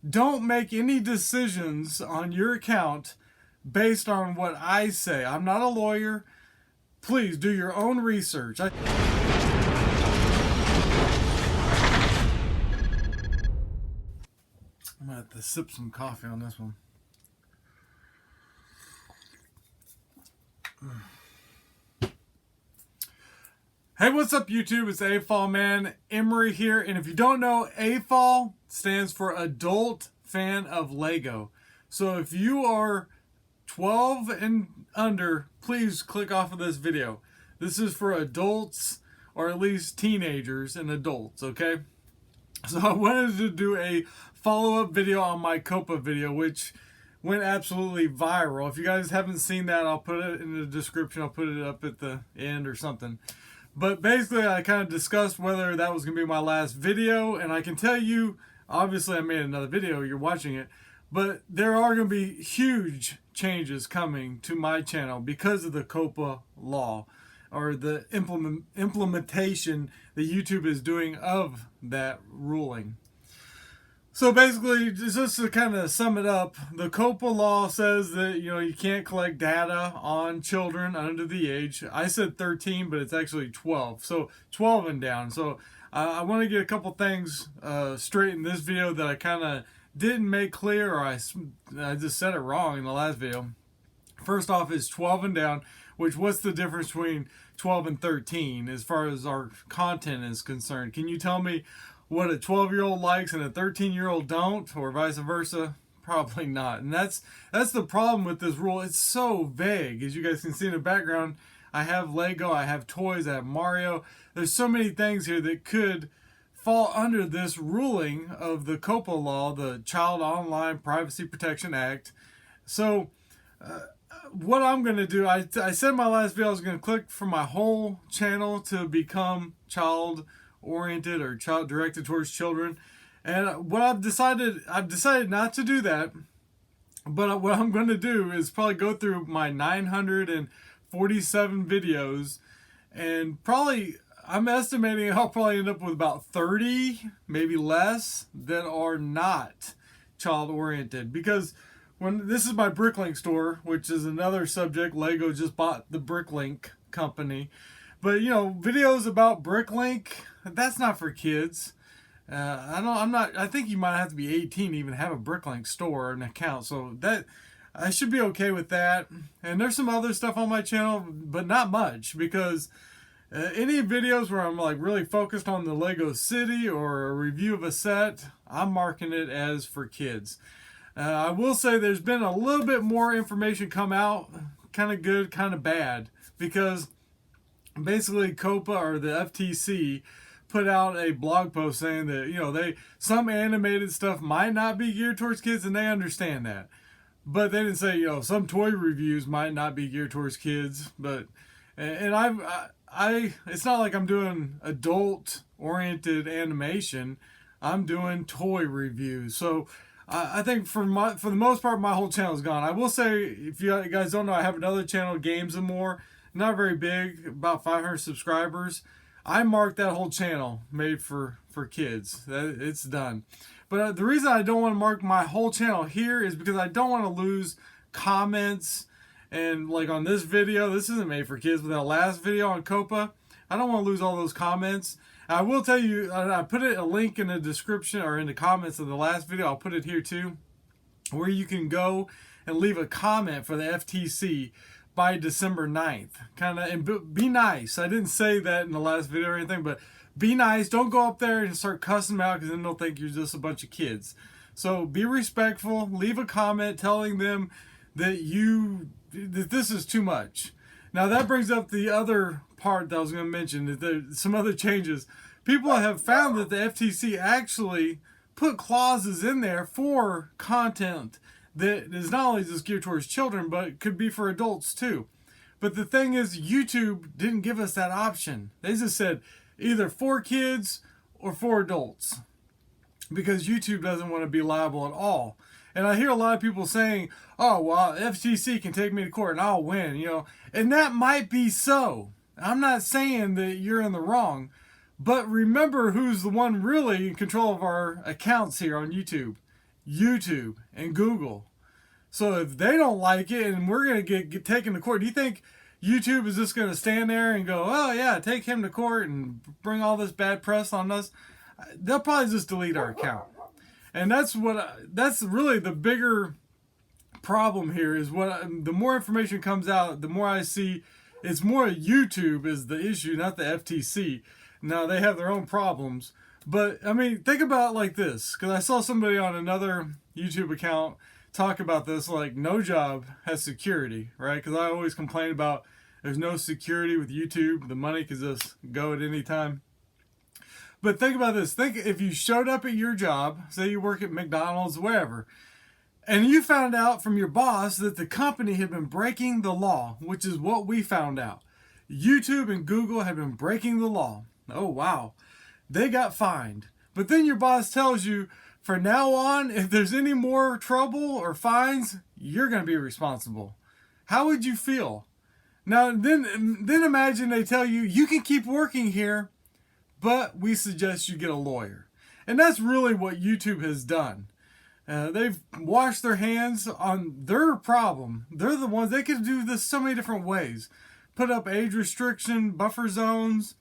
don't make any decisions on your account based on what I say. I'm not a lawyer. Please do your own research. I'm gonna have to sip some coffee on this one. Hey, what's up YouTube? It's AFOL man, Emery here. And if you don't know, AFOL stands for Adult Fan of Lego. So if you are 12 and under, please click off of this video. This is for adults, or at least teenagers and adults, okay? So I wanted to do a follow-up video on my Coppa video, which went absolutely viral. If you guys haven't seen that, I'll put it in the description. I'll put it up at the end or something. But basically, I kind of discussed whether that was going to be my last video. And I can tell you, obviously I made another video, you're watching it. But there are going to be huge changes coming to my channel because of the Coppa law, or the implementation that YouTube is doing of that ruling. So basically, just to kind of sum it up, the Coppa law says that, you can't collect data on children under the age. I said 13, but it's actually 12. So 12 and down. So I want to get a couple things straight in this video that I kind of didn't make clear, or I just said it wrong in the last video. First off is 12 and down, which what's the difference between 12 and 13 as far as our content is concerned? Can you tell me what a 12-year-old likes and a 13-year-old don't, or vice versa? Probably not. And that's the problem with this rule. It's so vague. As you guys can see in the background, I have Lego, I have toys, I have Mario. There's so many things here that could fall under this ruling of the Coppa law, the Child Online Privacy Protection Act. So what I'm going to do, I said in my last video I was going to click for my whole channel to become child-oriented or child-directed towards children. And what I've decided not to do that. But what I'm going to do is probably go through my 947 videos, and probably I'm estimating I'll probably end up with about 30, maybe less, that are not child-oriented. Because when this is my BrickLink Store, which is another subject, Lego just bought the BrickLink company. But videos about BrickLink, that's not for kids. I think you might have to be 18 to even have a BrickLink store or an account. So that I should be okay with that. And there's some other stuff on my channel, but not much, because any videos where I'm like really focused on the Lego city or a review of a set, I'm marking it as for kids. I will say there's been a little bit more information come out, kind of good, kind of bad, because basically Coppa, or the FTC, put out a blog post saying that some animated stuff might not be geared towards kids, and they understand that. But they didn't say some toy reviews might not be geared towards kids. But it's not like I'm doing adult oriented animation. I'm doing toy reviews. So I think for the most part my whole channel is gone. I will say, if you guys don't know, I have another channel, Games and More. Not very big, about 500 subscribers. I marked that whole channel made for kids. It's done. But the reason I don't want to mark my whole channel here is because I don't want to lose comments. And like on this video, this isn't made for kids, but that last video on Coppa, I don't want to lose all those comments. I will tell you, I put a link in the description or in the comments of the last video. I'll put it here too, where you can go and leave a comment for the FTC by December 9th. And be nice. I didn't say that in the last video or anything, but be nice. Don't go up there and start cussing them out, because then they'll think you're just a bunch of kids. So be respectful. Leave a comment telling them that this is too much. Now that brings up the other part that I was going to mention, that there's some other changes. People have found that the FTC actually put clauses in there for content that is not only just geared towards children, but could be for adults too. But the thing is, YouTube didn't give us that option. They just said either for kids or for adults, because YouTube doesn't want to be liable at all. And I hear a lot of people saying, oh, well, FTC can take me to court and I'll win, and that might be so. I'm not saying that you're in the wrong, but remember who's the one really in control of our accounts here on YouTube. YouTube and Google. So if they don't like it and we're going to get taken to court, do you think YouTube is just going to stand there and go, oh yeah, take him to court and bring all this bad press on us? They'll probably just delete our account. And that's really the bigger problem here is the more information comes out, the more I see it's more YouTube is the issue, not the FTC. Now they have their own problems. But I mean, think about it like this, because I saw somebody on another YouTube account talk about this, like no job has security, right? Because I always complain about there's no security with YouTube. The money could just go at any time. But think about this. Think if you showed up at your job, say you work at McDonald's, wherever, and you found out from your boss that the company had been breaking the law, which is what we found out. YouTube and Google had been breaking the law. Oh, wow. They got fined. But then your boss tells you, from now on, if there's any more trouble or fines, you're going to be responsible. How would you feel? Now, then imagine they tell you, you can keep working here, but we suggest you get a lawyer. And that's really what YouTube has done. They've washed their hands on their problem. They're the ones, they could do this so many different ways. Put up age restriction, buffer zones,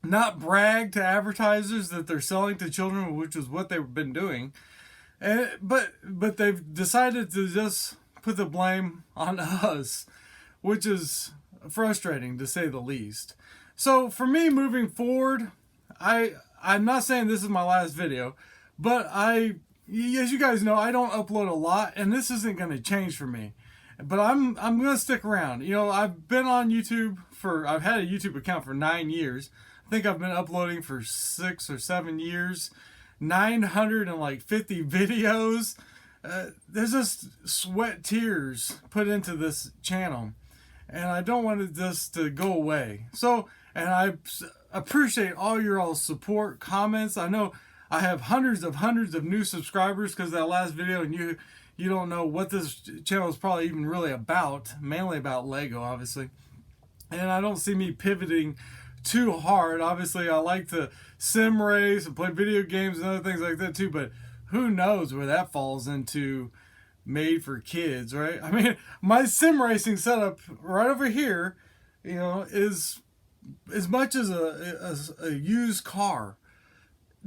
not brag to advertisers that they're selling to children, which is what they've been doing. But they've decided to just put the blame on us, which is frustrating to say the least. So for me moving forward, I'm not saying this is my last video, but as you guys know, I don't upload a lot, and this isn't going to change for me. But I'm going to stick around. You know, I've been on YouTube I've had a YouTube account for 9 years. I think I've been uploading for 6 or 7 years, 950 videos. There's just sweat tears put into this channel, and I don't want this to go away. So, and I appreciate all your all support, comments. I know I have hundreds of new subscribers because of that last video, and you don't know what this channel is probably even really about, mainly about Lego, obviously. And I don't see me pivoting too hard. Obviously, I like to sim race and play video games and other things like that too, but who knows where that falls into made for kids, right? I mean, my sim racing setup right over here, you know, is as much as a used car.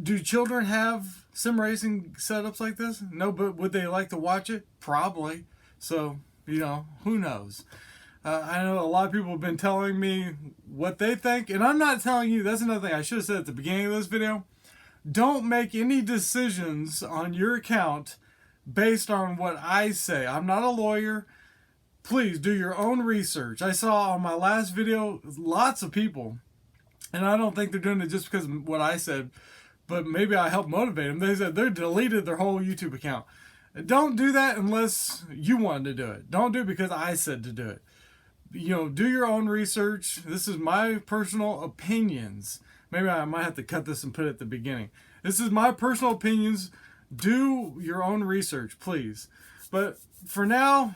Do children have sim racing setups like this? No, but would they like to watch it? Probably. So, you know, who knows? I know a lot of people have been telling me what they think, and I'm not telling you. That's another thing I should have said at the beginning of this video. Don't make any decisions on your account based on what I say. I'm not a lawyer. Please do your own research. I saw on my last video lots of people, and I don't think they're doing it just because of what I said, but maybe I helped motivate them. They said they deleted their whole YouTube account. Don't do that unless you wanted to do it. Don't do it because I said to do it. You know, do your own research. This is my personal opinions. Maybe I might have to cut this and put it at the beginning. This is my personal opinions. Do your own research, please. But for now,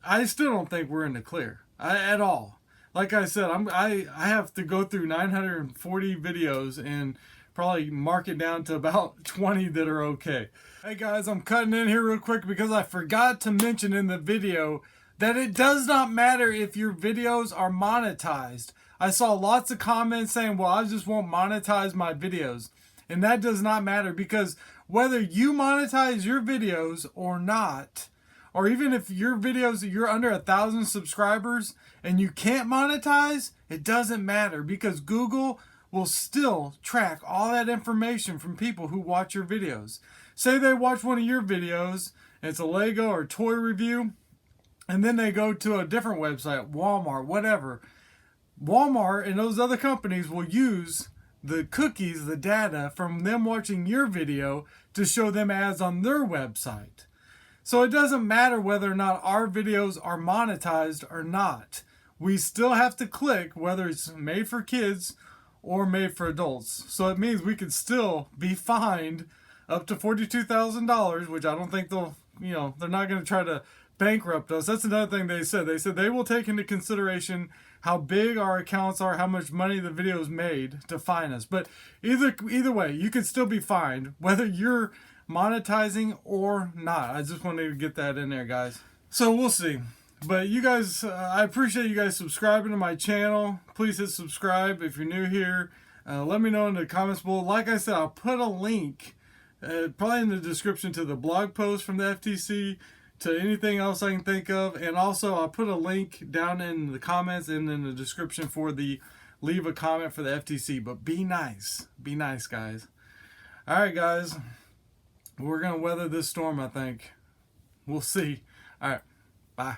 I still don't think we're in the clear at all. Like I said, I have to go through 940 videos and probably mark it down to about 20 that are okay. Hey guys, I'm cutting in here real quick because I forgot to mention in the video that it does not matter if your videos are monetized. I saw lots of comments saying, well, I just won't monetize my videos. And that does not matter, because whether you monetize your videos or not, or even if your videos, you're under 1,000 subscribers and you can't monetize, it doesn't matter, because Google will still track all that information from people who watch your videos. Say they watch one of your videos, and it's a Lego or toy review, and then they go to a different website, Walmart, whatever. Walmart and those other companies will use the cookies, the data from them watching your video to show them ads on their website. So it doesn't matter whether or not our videos are monetized or not. We still have to click whether it's made for kids or made for adults. So it means we could still be fined up to $42,000, which I don't think they'll, they're not going to try to bankrupt us. That's another thing they said. They said they will take into consideration how big our accounts are, how much money the videos made to fine us. But either way, you could still be fined, whether you're monetizing or not. I just wanted to get that in there, guys. So we'll see. But you guys, I appreciate you guys subscribing to my channel. Please hit subscribe if you're new here. Let me know in the comments below. Like I said, I'll put a link probably in the description to the blog post from the FTC, to anything else I can think of. And also I'll put a link down in the comments and in the description for the leave a comment for the FTC. But be nice. Be nice, guys. All right, guys. We're going to weather this storm, I think. We'll see. All right. Bye.